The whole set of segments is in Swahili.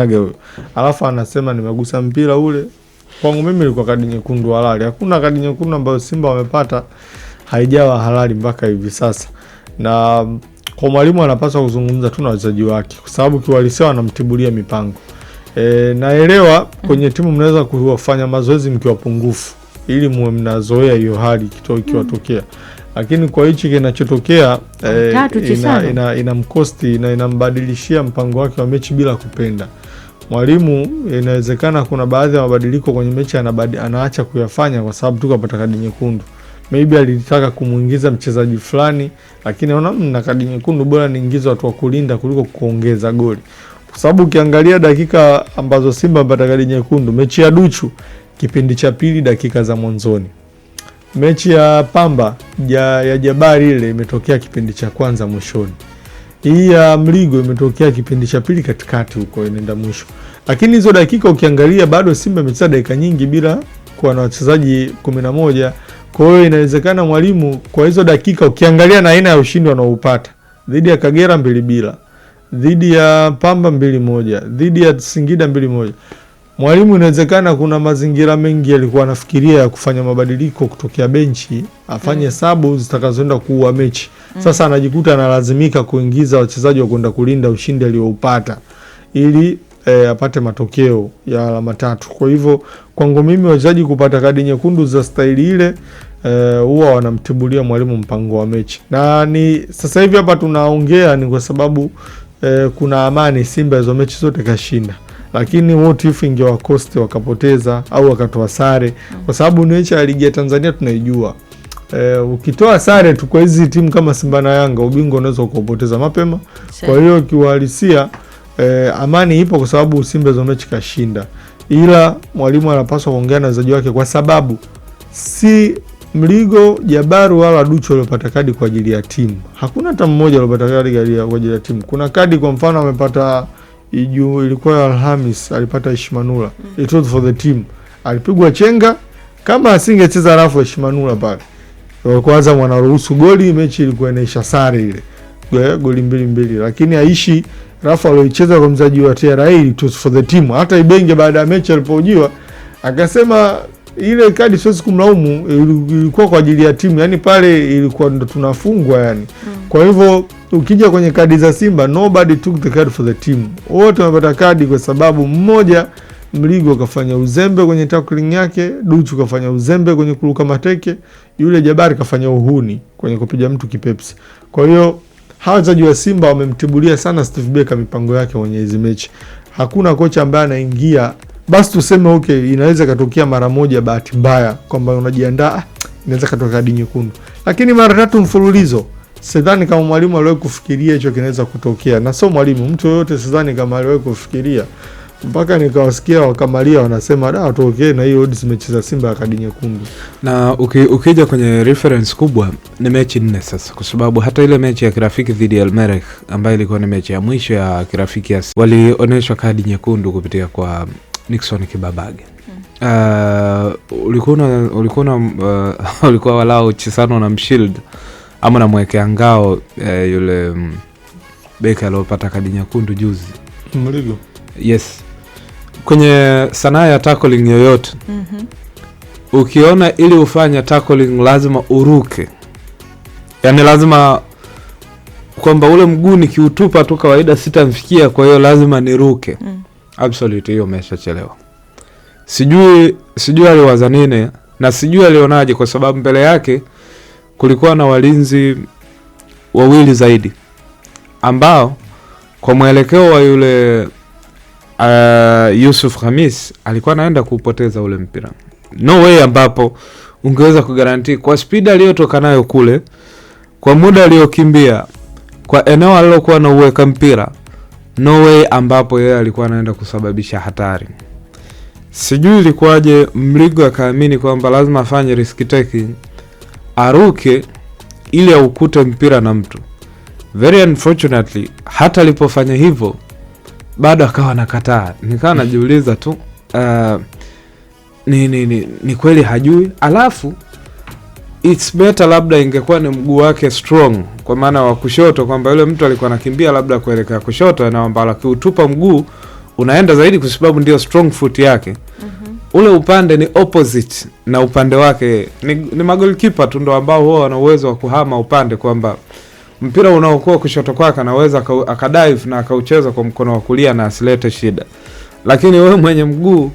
huyo. Alafu anasema nimegusa mpira ule. Kwangu mimi ilikuwa kadi nyekundu halali. Hakuna kadi nyekundu ambayo Simba wamepata haijawa halali mpaka hivi sasa. Na kwa mwalimu anapaswa kuzungumza tu na wachezaji wake kwa sababu kiwalisia wanamtibulia mipango. Naelewa kwenye timu mnaweza kufanya mazoezi mkiwa pungufu ili muwe mnazoea hiyo hali ikiwatokea. Lakini kwa hichi kinachotokea inamkosti na inambadilishia mpango wake wa mechi bila kupenda. Mwalimu inawezekana kuna baadhi ya mabadiliko kwenye mechi anaacha kuyafanya kwa sababu tu kapata kadi nyekundu. Maybe alitaka kumuingiza mchezaji fulani lakini na kadi nyekundu bora niingize watu wa kulinda kuliko kuongeza goli. Kwa sababu ukiangalia dakika ambazo Simba mpata kadi nyekundu, mechi ya Duchu kipindi cha pili dakika za mwanzoni. Mechi ya Pamba ya Jabari ile imetokea kipindi cha kwanza mwishoni. Hii ya Mligo imetokea kipindi cha pili katikati huko inaenda mwisho. Lakini hizo dakika ukiangalia bado Simba imecheza dakika nyingi bila kuwa na wachezaji 11. Kwa hiyo inawezekana mwalimu kwa hizo dakika ukiangalia na aina ya ushindi wanaoupata dhidi ya Kagera 2-0, dhidi ya Pamba 2-1, dhidi ya Singida 2-1. Mwalimu inawezekana kuna mazingira mengi alikuwa anafikiria ya kufanya mabadiliko kutokea benchi, afanye sabu zitakazoenda kuua mechi. Sasa anajikuta analazimika kuingiza wachezaji wa kwenda kulinda ushindi alioupata ili apate matokeo ya alama 3. Kwa hivyo kwangu mimi wachezaji kupata kadi nyekundu za staili ile huwa wanamtibulia mwalimu mpango wa mechi. Na ni sasa hivi hapa tunaongea ni kwa sababu kuna amani Simba hizo mechi zote kashinda. Lakini what if ingewakoste wakapoteza au wakatoa sare kwa sababu mechi ya ligi ya Tanzania tunaijua. Ukitoa sare tu kwa hizi timu kama Simba na Yanga ubingwa unaweza ukapoteza mapema. Kwa hiyo kiuhalisia amani ipo kwa sababu Simba hizo mechi kashinda. Ila mwalimu anapaswa kuongea na wachezaji wake kwa sababu si Mligo, Jabaru wala Duchu waliopata kadi kwa ajili ya timu. Hakuna hata mmoja aliyopata kadi kwa ajili ya timu. Kuna kadi kwa mfano amepata ilikuwa Alhamis alipata Ishmanula. It was for the team. Alipigwa chenga kama asingecheza rafu Ishmanula pale. Kwanza wanaruhusu goli, mechi ilikuwa inaisha sare ile. Goli 2-2 lakini aishi rafu aliyocheza kwa mchezaji wa TRA it was for the team. Hata Ibenge baada ya mechi alipohojiwa akasema ile kadi siwezi kumlaumu, ilikuwa kwa ajili ya timu. Yani pale ilikuwa ndo tunafungwa yani. Kwa hivyo ukija kwenye kadi za Simba nobody took the card for the team. Wote wamepata kadi kwa sababu mmoja Mligo kafanya uzembe kwenye tackling yake, Duchu kafanya uzembe kwenye kuruka mateke, yule Jabari kafanya uhuni kwenye kupiga mtu kipepsi. Kwa hiyo hawa wachezaji wa Simba wamemtibulia sana Steve Barker mipango yake kwenye hizo mechi. Hakuna kocha ambaye anaingia basi tuseme okay inaweza katokea mara moja bahati mbaya kwamba unajiandaa inaweza katoka kadi nyekundu. Lakini mara 3 mfululizo sidhani kama mwalimu aliwahi kufikiria hicho kinaweza kutokea. Na sio mwalimu, mtu yote sidhani kama aliwahi kufikiria. Mpaka nikawasikia wakamalia wanasema watu okay na hiyo odds imecheza Simba kadi nyekundu. Na ukija kwenye reference kubwa ni mechi 4 sasa kwa sababu hata ile mechi ya kirafiki dhidi ya Elmerek ambayo ilikuwa ni mechi ya mwisho ya kirafiki walionyeshwa kadi nyekundu kupitia kwa Nixon Kibabage. Ulikuwa walao Chisano na Mshield ama na mwekea ngao yule beka aliyopata kadi nyekundu juzi. Mligo. Yes. Kwenye sanaa ya tackling yoyote. Ukiona ili ufanye tackling lazima uruke. Yaani lazima kwamba ule mguu nikiutupa tu kawaida sitamfikia kwa hiyo lazima niruke. Absolutely hiyo umeshachelewa. Sijui aliwaza nini na sijui alionaje kwa sababu mbele yake kulikuwa na walinzi wawili zaidi ambao kwa mwelekeo wa yule Yusuf Khamis alikuwa anaenda kupoteza ule mpira. No way ambapo ungeweza kugaranti kwa speed aliyotoka nayo kule, kwa muda aliokimbia, kwa eneo alilokuwa na uweka mpira. No way ambapo yeye alikuwa anaenda kusababisha hatari. Sijui ilikuwaje Mligo akaamini kwamba lazima afanye risk taking, aruke ili aukute mpira na mtu. Very unfortunately hata alipofanya hivyo bado akawa nakataa. Nikawa najiuliza tu ni kweli hajui. Alafu it's better labda ingekuwa ni mguu wake strong kwa maana wa kushoto kwamba yule mtu alikuwa anakimbia labda kuelekea kushoto na kwamba akiutupa mguu unaenda zaidi kwa sababu ndio strong foot yake. Ule upande ni opposite na upande wake ni magolikipa tu ndo ambao huwa wana uwezo wa kuhama upande, kwamba mpira unaokuwa kushoto kwake anaweza akadive na akaucheza kwa mkono wa kulia na asilete shida. Lakini wewe mwenye mguu,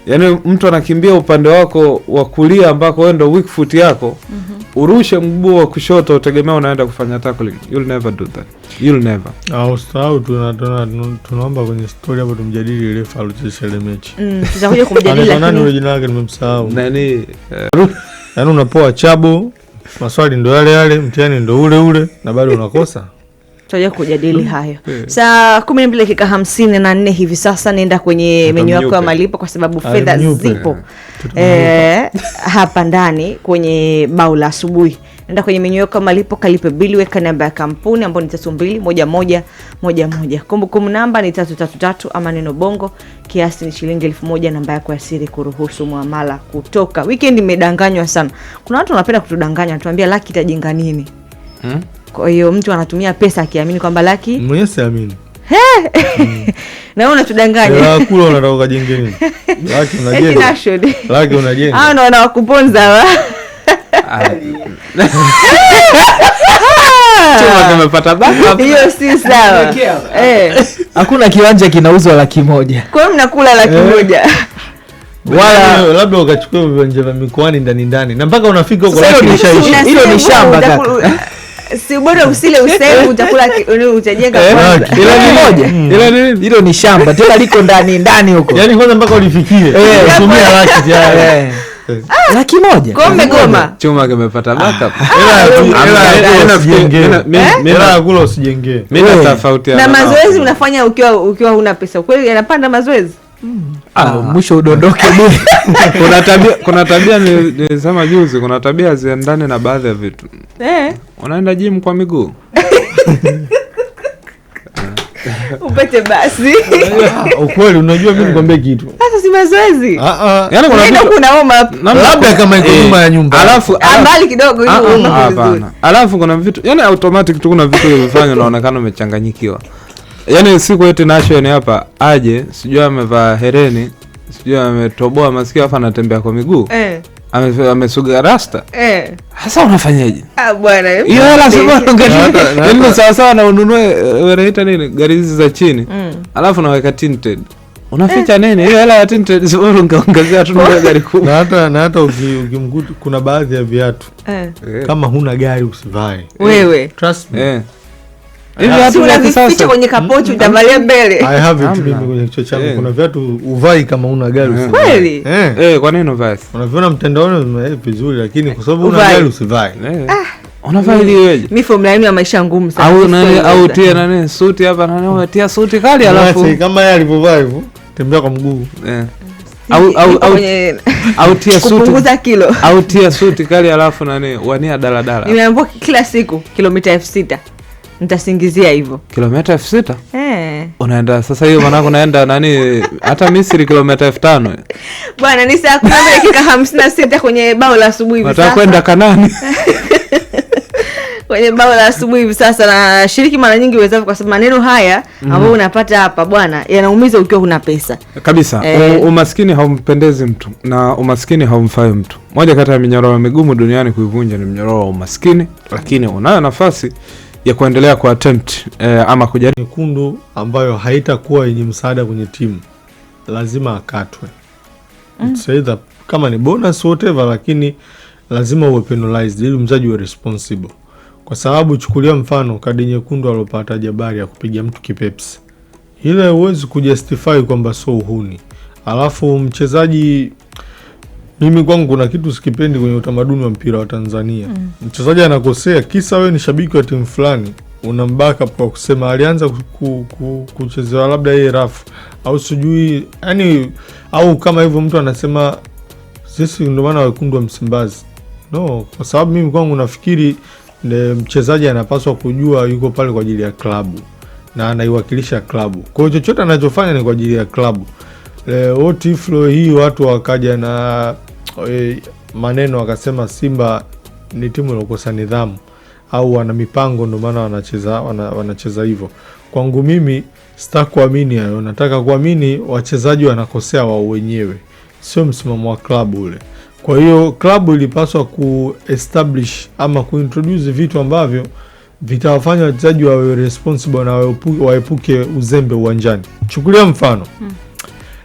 yani mtu anakimbia upande wako wa kulia ambako wewe ndo weak foot yako, urushe mguu wa kushoto utegemea unaenda kufanya tackling. You'll never do that. You'll never. Usahau tunaomba kwenye story hapo tumjadili refa alichezesha ile mechi. Tutakuja kumjadili lakini nani yule jina lake nimemsahau. Nani? Yaani unapoa chabo, maswali ndo yale, mtihani ndo ule na bado unakosa. Tutakuja kujadili hayo. Saa 12:54 hivi sasa nenda kwenye menyu yako ya malipo kwa sababu fedha zipo hapa ndani kwenye bao la asubuhi. Nenda kwenye menyu yako ya malipo, kalipe bili, weka namba ya kampuni ambayo ni 321111. Kumbukumbu namba ni 333 ama neno bongo, kiasi ni shilingi 1000, namba yako ya siri kuruhusu muamala kutoka. Weekend imedanganywa sana. Kuna watu wanapenda kutudanganya, tuambia laki itajenga nini? Kwa hiyo mtu anatumia pesa akiamini kwamba laki mwenyewe siamini. Na wewe unatudanganya. Hela kula unataka kujenge nini? Laki unajenga. Laki unajenga. Hao ndo wanakuponza wa. Chuma kimepata backup. Hiyo si sawa. Hakuna kiwanja kinauzwa $100,000. Kwa hiyo mnakula $100,000. Wala labda ukachukua viwanja vya mikoani ndani na mpaka unafika huko laki ishaisha. Hilo ni shamba kaka. Si bora usile useme utakula utajenga kwanza. Ila nini? Hilo ni shamba. Tena liko ndani huko. Yaani kwanza mpaka ulifikie. Tumia laki tayari. $100,000. Kwa mmegoma. Chuma kimepata backup. Hela kula usijengee. Mimi na tofauti na mazoezi unafanya ukiwa huna pesa. Kweli yanapanda mazoezi? Mwisho udondoke bure. Kuna tabia nilisema juzi, kuna tabia ziendane na baadhi ya vitu. Unaenda gym kwa miguu. Upete basi. Ukweli unajua mimi nikwambie kitu. Sasa si mazoezi. Yaani kuna homa labda kama iko nyuma ya nyumba. Alafu mbali kidogo hiyo homa vizuri. Alafu kuna vitu, yani automatic tu kuna vitu vilifanya unaonekana umechanganyikiwa. Yaani siku eti Nation hapa aje, sijui amevaa hereni, sijui ametoboa masikio afa anatembea kwa miguu. Amesuga rasta. Sasa unafanyaje? Bwana. Hiyo hela sio ndio sawa sawa na ununue wanaita nini? Gari hizi za chini. Alafu unaweka tinted. Unaficha nini? Hiyo hela ya tinted sio ungeongezea tu ndio gari kubwa. Na hata ukimkuta kuna baadhi ya viatu. Kama huna gari usivae. Wewe. Trust me. Hivi hatu unavificha kwenye kapoti utavalia mbele. I have it mimi kwenye kichwa changu. Kuna viatu uvai kama una gari usivae. Kweli? Kwa nini uvae? Unaviona mtandaoni vizuri lakini kwa sababu una gari usivae. Unavaa ili weje? Mimi formula ya maisha ngumu sana. Au tia nani suti hapa na nani tia suti kali alafu kama yeye alivyovaa hivyo tembea kwa mguu. Au tia suti kupunguza kilo. Au tia suti kali alafu nani wania daladala. Nimeambiwa kila siku kilomita 6,000. Nitasingizia hivyo. Kilomita 6,000? Unaenda sasa hiyo manako naenda nani hata Misri kilomita 5,000. Bwana ni saa 10:56 kwenye bao la asubuhi hivi sasa. Nataka kwenda Kanani. Kwenye bao la asubuhi hivi sasa na shiriki mara nyingi uwezavyo kwa sababu maneno haya ambayo unapata hapa bwana yanaumiza ukiwa huna pesa. Kabisa. Umaskini haumpendezi mtu na umaskini haumfai mtu. Moja kati ya minyororo migumu duniani kuivunja ni mnyororo wa umaskini, lakini unayo nafasi ya kuendelea kwa attempt ama kujaribu. Nyekundu ambayo haitakuwa yenye msaada kwenye timu lazima akatwe. It's either kama ni bonus whatever, lakini lazima uwe penalized ili mchezaji uwe responsible. Kwa sababu chukulia mfano kadi nyekundu alopata Jabari ya kupiga mtu kipepsi. Ile huwezi kujustify kwamba so uhuni. Alafu mchezaji, mimi kwangu kuna kitu sikipendi kwenye utamaduni wa mpira wa Tanzania. Mchezaji anakosea kisa wewe ni shabiki wa timu fulani, unambaka kwa kusema alianza kuchezewa labda yeye rafu au sijui, yani au kama hivyo mtu anasema sisi ndio maana wekundu wa Msimbazi. No, kwa sababu mimi kwangu nafikiri mchezaji anapaswa kujua yuko pale kwa ajili ya klabu na anaiwakilisha klabu. Kwa hiyo chochote anachofanya ni kwa ajili ya klabu. What if hii watu wakaja na maneno wakasema Simba ni timu iliyokosa nidhamu au wana mipango ndio maana wanacheza hivyo. Kwangu mimi Sitaki kuamini hayo, nataka kuamini wachezaji wanakosea wao wenyewe, sio msimamo wa klabu ule. Kwa hiyo klabu ilipaswa kuestablish ama kuintroduce vitu ambavyo vitawafanya wachezaji wawe responsible na waepuke uzembe uwanjani. Chukulia mfano.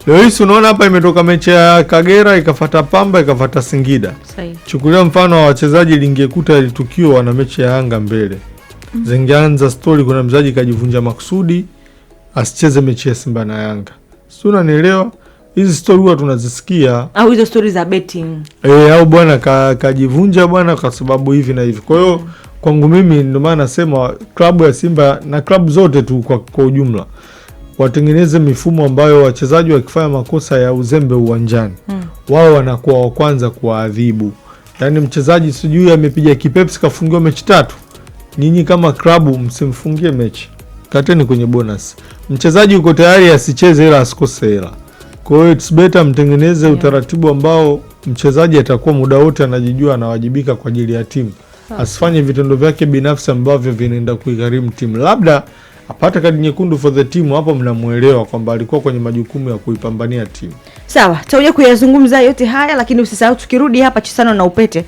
Leo hii unaona hapa imetoka mechi ya Kagera ikafata Pamba ikafata Singida. Sahihi. Chukulia mfano wa wachezaji lingekuta ile tukio wana mechi ya Yanga mbele. Zingeanza story kuna mchezaji kajivunja makusudi asicheze mechi ya Simba na Yanga. Sio, unanielewa? Hizi story huwa tunazisikia, au hizo story za betting. Au bwana kajivunja bwana kwa sababu hivi na hivi. Kwa hiyo kwangu mimi ndio maana nasema klabu ya Simba na klabu zote tu kwa ujumla watengeneze mifumo ambayo wachezaji wakifanya makosa ya uzembe uwanjani wao wanakuwa wa kwanza kuadhibu. Yaani mchezaji sijui amepiga kipepsi kafungiwa mechi 3. Nyinyi kama klabu msimfungie mechi. Kateni kwenye bonus. Mchezaji uko tayari asicheze ila asikose hela. Kwa hiyo it's better mtengeneze utaratibu ambao mchezaji atakuwa muda wote anajijua anawajibika kwa ajili ya timu. Asifanye vitendo vyake binafsi ambavyo vinaenda kuigharimu timu. Labda apate kadi nyekundu for the team, hapo mnamuelewa kwamba alikuwa kwenye majukumu ya kuipambania timu. Sawa, tutakuja kuyazungumza yote haya, lakini usisahau tukirudi hapa Chisano na Upete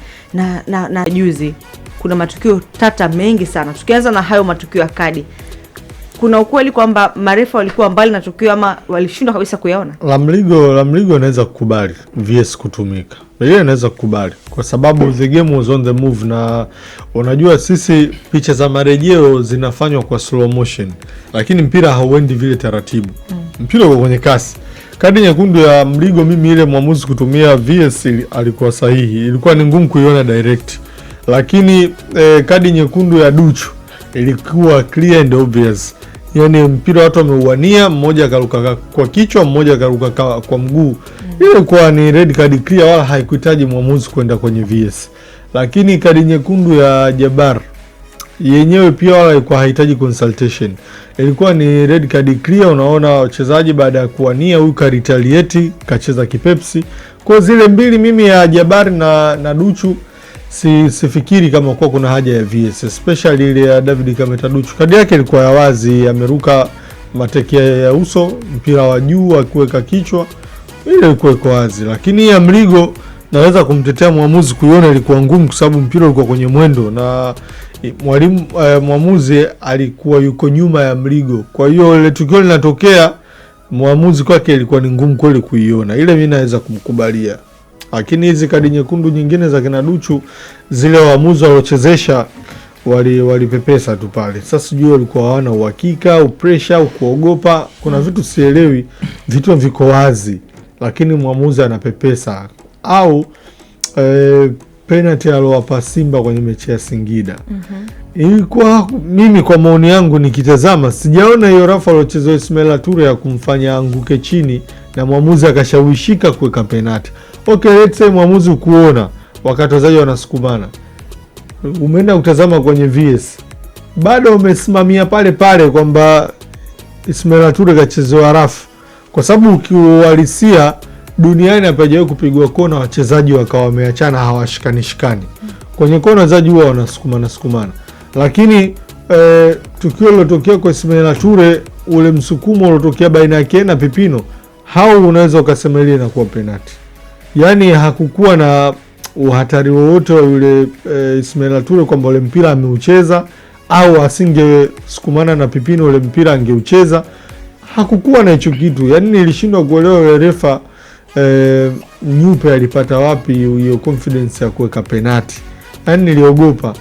na juzi kuna matukio tata mengi sana. Tukianza na hayo matukio ya kadi, kuna ukweli kwamba marefa walikuwa mbali na tukio ama walishindwa kabisa kuyaona? Lamligo anaweza kukubali VS kutumika. Yeye anaweza kukubali kwa sababu the game was on the move, na unajua sisi picha za marejeo zinafanywa kwa slow motion, lakini mpira hauendi vile taratibu. Mpira uko kwenye kasi. Kadi nyekundu ya Mligo, mimi ile mwamuzi kutumia VS alikuwa sahihi. Ilikuwa ni ngumu kuiona direct. Lakini kadi nyekundu ya Duchu ilikuwa clear and obvious. Yaani mpira watu wameuania, mmoja akaruka kwa kichwa, mmoja akaruka kwa mguu. Ile kwa ni red card clear, wala haikuhitaji mwamuzi kwenda kwenye VS. Lakini kadi nyekundu ya Jabar yenyewe pia wala ilikuwa haihitaji consultation. Ilikuwa ni red card clear. Unaona wachezaji baada ya kuania, huyu ka retaliate kacheza kipepsi. Kwa zile mbili mimi ya Jabar na Duchu sifikiri kama kwa kuna haja ya VS, especially ile ya David Kameta Duchu. Kadi yake ilikuwa ya wazi, ameruka mateke ya uso, mpira wa juu akiweka kichwa, ile ilikuwa iko wazi. Lakini ya Mligo naweza kumtetea mwamuzi, kuiona ilikuwa ngumu kwa sababu mpira ulikuwa kwenye mwendo na mwamuzi alikuwa yuko nyuma ya Mligo. Kwa hiyo ile tukio linatokea, mwamuzi kwake ilikuwa ni ngumu kweli kuiona. Ile mimi naweza kumkubalia. Lakini hizi kadi nyekundu nyingine za kina Duchu, zile waamuzi waliochezesha walipepesa tu pale. Sasa sijui walikuwa hawana uhakika au pressure au kuogopa. Kuna vitu sielewi, vitu viko wazi lakini mwamuzi anapepesa. Au penalty alowapa Simba kwenye mechi ya Singida. Ilikuwa mimi kwa maoni yangu nikitazama sijaona hiyo rafa aliochezwa Ismail Ture ya kumfanya anguke chini na mwamuzi akashawishika kuweka penalty. Okay, let's say mwamuzi kuona wakati wachezaji wanasukumana, umeenda kutazama kwenye VS, bado umesimamia pale pale kwamba Ismail Ture kachezewa rafu, kwa sababu ukiuhalisia duniani hapajawahi kupigwa kona wachezaji wakawa wameachana hawashikanishikani. Kwenye kona wachezaji huwa wanasukumana. Lakini tukio lilotokea kwa Ismail Ture, ule msukumo uliotokea baina yake na Pipino, hao unaweza ukasema ile inakuwa penalty. Yaani hakukuwa na uhatari wowote wa yule Ismail Ture kwamba ule mpira ameucheza au asingesukumana na Pipino ule mpira angeucheza. Hakukuwa na hicho kitu. Yaani nilishindwa kuelewa yule refa Nyupe alipata wapi hiyo confidence ya kuweka penalty. Yaani niliogopa.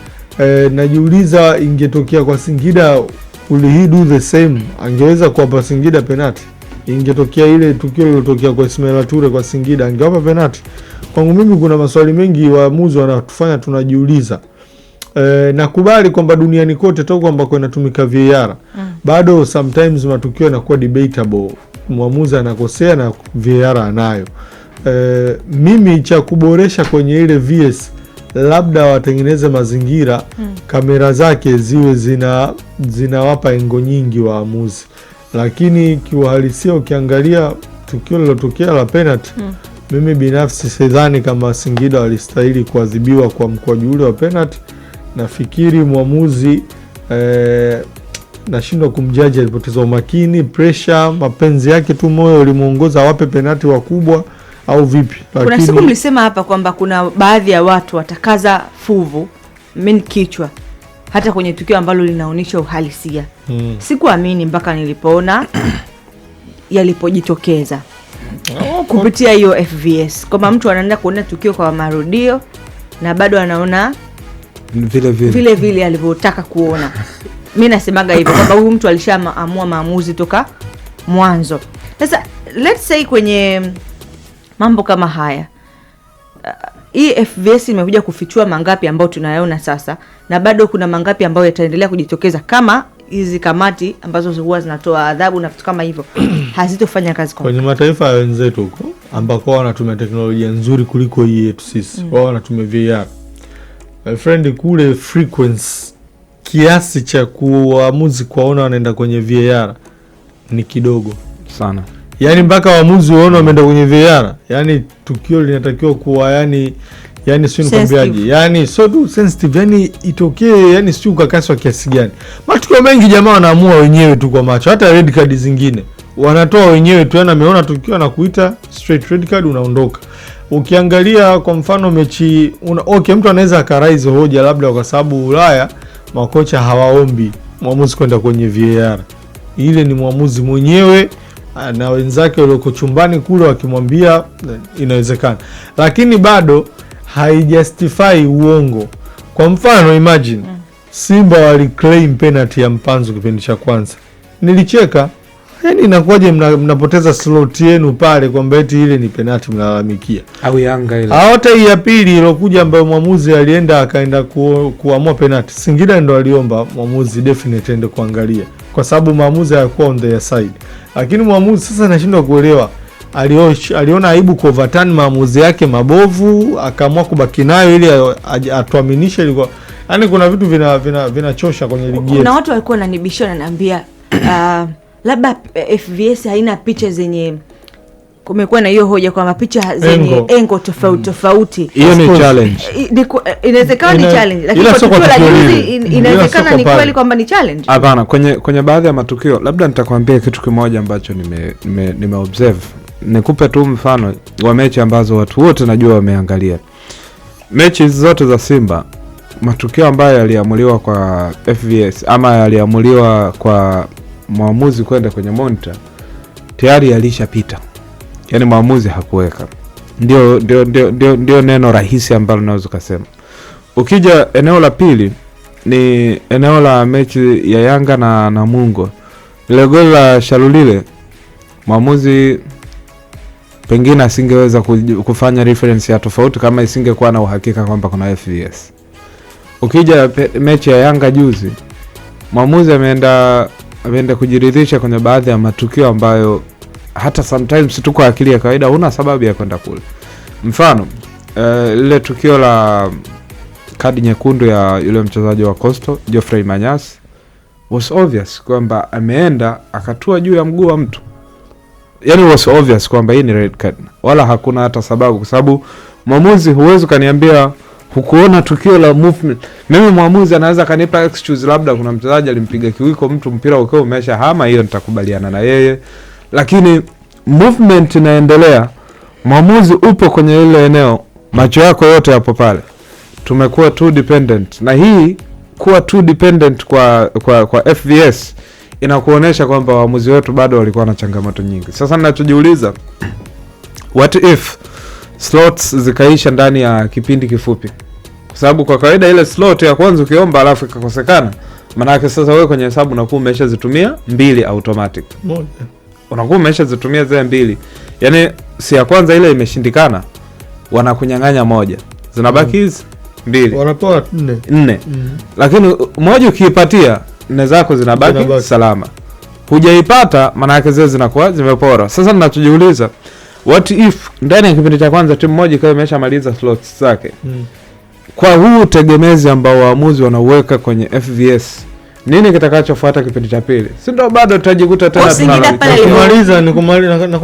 Najiuliza ingetokea kwa Singida, will he do the same? Angeweza kuwapa Singida penalty? Ingetokea ile tukio lilotokea kwa Ismail Ture kwa Singida, angewapa penalty? Kwangu mimi kuna maswali mengi waamuzi wanatufanya tunajiuliza. Nakubali kwamba duniani kote toka kwamba kwa inatumika VAR. Bado sometimes matukio yanakuwa debatable. Mwamuzi anakosea na VAR anayo. Mimi cha kuboresha kwenye ile VS, labda watengeneze mazingira kamera zake ziwe zinawapa engo nyingi waamuzi. Lakini kiuhalisia ukiangalia tukio lilotokea la penalty, mimi binafsi sidhani kama Singida walistahili kuadhibiwa kwa mkwaju ule wa penalty. Nafikiri mwamuzi nashindwa kumjaji, alipoteza umakini, pressure, mapenzi yake tu, moyo ulimuongoza wape penalti wakubwa au vipi? Kuna siku mlisema hapa kwamba kuna baadhi ya watu watakaza fuvu kichwa hata kwenye tukio ambalo linaonyesha uhalisia. Sikuamini mpaka nilipoona yalipojitokeza kupitia hiyo FVS, kwamba mtu anaenda kuona tukio kwa marudio na bado anaona vile vile alivyotaka kuona. Mimi nasemaga hivyo kwamba huyu mtu alishaamua maamuzi toka mwanzo. Sasa let's say kwenye mambo kama haya, hii FVS imekuja kufichua mangapi ambao tunayaona sasa, na bado kuna mangapi ambao yataendelea kujitokeza kama hizi kamati ambazo huwa zinatoa adhabu na vitu kama hivyo hazitofanya kazi kwenye mataifa ya wenzetu huko ambako wanatumia teknolojia nzuri kuliko hii yetu sisi. Wao wanatumia VAR. My friend, kule frequency kiasi cha kuamuzi kuwaona wanaenda kwenye VAR ni kidogo sana. Yani mpaka waamuzi waona wameenda kwenye VAR, yani tukio linatakiwa kuwa yani sio nikwambiaje, yani so tu sensitive, yani itokee, yani sio ukakaswa kiasi gani. Matukio mengi jamaa wanaamua wenyewe tu kwa macho, hata red card zingine wanatoa wenyewe tu, yani ameona tukio na kuita straight red card, unaondoka. Ukiangalia kwa mfano mechi mtu anaweza akaraise hoja labda kwa sababu Ulaya makocha hawaombi mwamuzi kwenda kwenye VAR. Ile ni mwamuzi mwenyewe na wenzake walioko chumbani kule wakimwambia inawezekana, lakini bado haijustify uongo. Kwa mfano imagine Simba waliclaim penalty ya Mpanzu kipindi cha kwanza, nilicheka. Yani inakuwaje mnapoteza slot yenu pale kwamba eti ile ni penalty mnalalamikia? Au Yanga ile hata hii ya pili ilokuja ambayo mwamuzi alienda akaenda kuamua penalty, Singida ndo aliomba mwamuzi definitely ende kuangalia kwa sababu maamuzi hayakuwa on their side. Lakini mwamuzi sasa nashindwa kuelewa, aliona aibu kwa overturn maamuzi yake mabovu, akaamua kubaki nayo ili atuaminishe ilikuwa. Yani kuna vitu vinachosha kwenye ligi yetu. Kuna watu walikuwa wananibishana wananiambia labda FVS haina picha zenye, kumekuwa na hiyo hoja kwa mapicha zenye engo tofauti. Hiyo ni challenge. Inawezekana ni challenge, lakini kwa tukio la juzi inawezekana ni kweli kwamba ni challenge. Hapana, kwenye baadhi ya matukio labda nitakwambia kitu kimoja ambacho nime observe. Nikupe tu mfano wa mechi ambazo watu wote najua wameangalia. Mechi zote za Simba, matukio ambayo yaliamuliwa kwa FVS ama yaliamuliwa kwa mwamuzi kwenda kwenye monitor tayari yalishapita. Yani mwamuzi hakuweka. Ndio neno rahisi ambalo naweza kusema. Ukija eneo la pili ni eneo la mechi ya Yanga na Namungo. Ile goli la Shalulile mwamuzi pengine asingeweza kufanya reference ya tofauti kama isingekuwa na uhakika kwamba kuna FVS. Ukija mechi ya Yanga juzi, mwamuzi ameenda kujiridhisha kwenye baadhi ya matukio ambayo hata sometimes tu kwa akili ya kawaida huna sababu ya kwenda kule. Mfano lile tukio la kadi nyekundu ya yule mchezaji wa Coastal Geoffrey Manyasi was obvious kwamba ameenda akatua juu ya mguu wa mtu. Yani was obvious kwamba hii ni red card, wala hakuna hata sababu, kwa sababu mwamuzi huwezi kaniambia hukuona tukio la movement. Mimi mwamuzi anaweza kanipa excuse, labda kuna mchezaji alimpiga kiwiko mtu mpira ukiwa umesha hama, hiyo nitakubaliana na yeye, lakini movement inaendelea, mwamuzi upo kwenye ile eneo, macho yako yote yapo pale. Tumekuwa too dependent, na hii kuwa too dependent kwa FVS inakuonesha kwamba waamuzi wetu bado walikuwa na changamoto nyingi. Sasa ninachojiuliza, what if slots zikaisha ndani ya kipindi kifupi? Kwa sababu kwa kawaida ile slot ya kwanza ukiomba alafu ikakosekana, maana yake sasa wewe kwenye hesabu unakuwa umeshazitumia 2 automatic. Moja. Unakuwa umeshazitumia zile 2. Yaani si ya kwanza ile imeshindikana, wanakunyang'anya moja. Zinabaki hizi 2. Wanapewa 4. Lakini moja ukiipatia 4 zako zinabaki salama. Hujaipata maana yake zile zinakuwa zimepora. Sasa ninachojiuliza, what if ndani ya kipindi cha kwanza timu moja ikawa imeshamaliza slots zake? Kwa huu tegemezi ambao waamuzi wanauweka kwenye FVS, nini kitakachofuata kipindi cha pili? Si ndio bado tutajikuta tena tunamaliza ni kumaliza